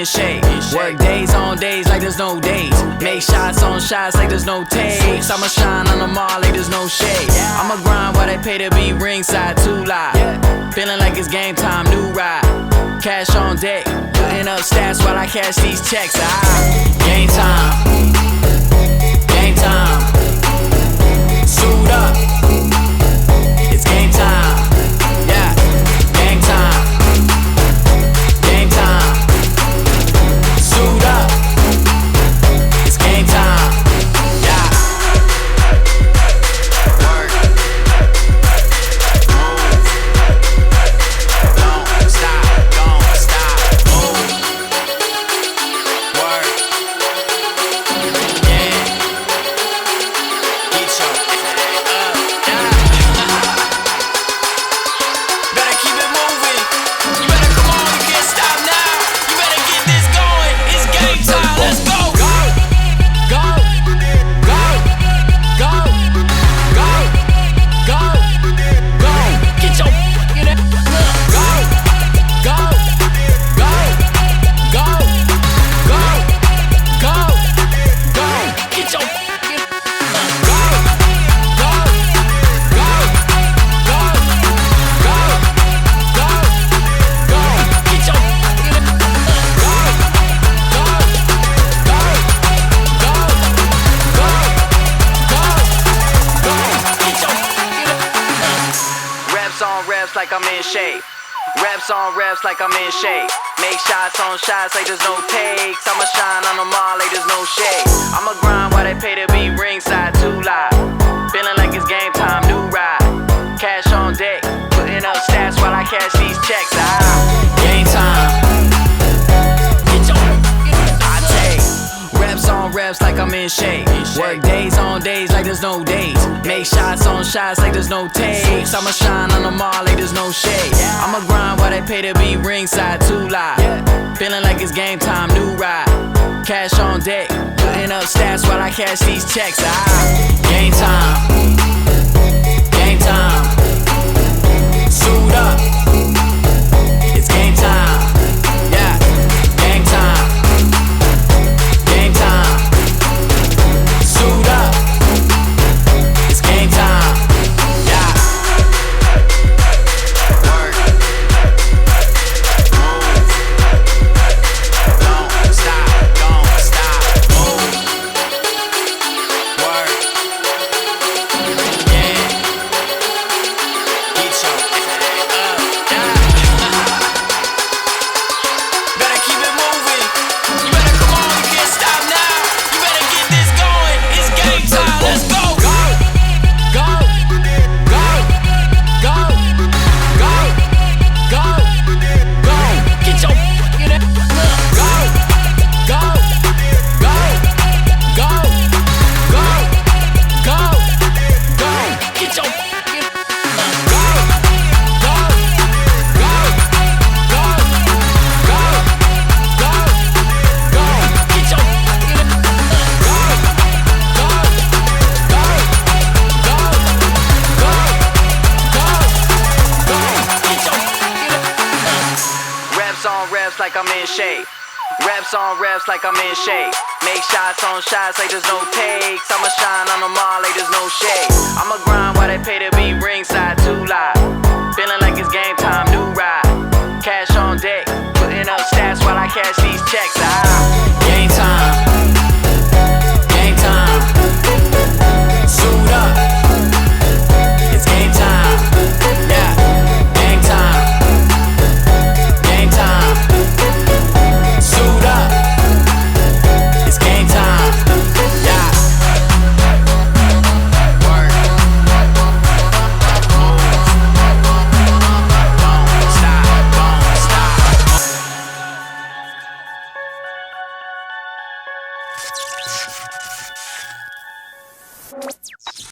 in shape. Work days on days like there's no days. Make shots on shots like there's no takes. I'ma shine on them all like there's no shade. I'ma grind while they pay to be ringside, too live. Feeling like it's game time, new ride. Cash on deck, putting up stats while I cash these checks. Game time, game time. Suit up, it's game time. Yeah, game time, game time. Suit up, it's game time. Yeah. Work, move, don't stop, move. Work, yeah. Get your up, yeah. Better keep it moving. You better come on, you can't stop now. You better get this going. It's game time. Let's go. Go, go, go, go, go, go, go. Get your get it. Go, go, go, go, go, go, go. Get your get it. Go, go, go, go, go, go, go. Get your get it. Go, go, go, go, go, go, go. Get your get it. Reps on reps like I'm in shape. Reps on reps like I'm in shape. Make shots on shots like there's no takes. I'ma shine on them all like there's no shade. I'ma grind while they pay to be ringside, too live. Feeling like it's game time, new ride. Cash on deck, putting up stats while I cash these checks. Game time. Get your I take reps on reps like I'm in shape. Work days on days like there's no days. Make shots on shots like there's no takes. I'ma shine on them all like there's no shade. I'ma grind while they pay to be ringside, too live. Feeling like it's game time, new ride. Cash on deck, putting up stats while I cash these checks. Game time, game time. Suit up, it's game time. Yeah, game time, game time. Suit up, it's game time. Yeah. Work, move, don't stop, move. Work, yeah. Get your up, yeah. Better keep it moving. You better come on, you can't stop now. You better get this going. It's game time. Let's go. Go, go, go, go, go, go, go. Get your get it. Go, go, go, go, go, go, go. Get your get it. Go, go, go, go, go, go, go. Get your get it. Go, go, go, go, go, go, go. Get your get it. Reps on reps like I'm in shape. Reps on reps like I'm in shape. Make shots on shots like there's no takes. I'ma shine on them all like there's no shade. I'ma grind while they pay to be ringside, too live.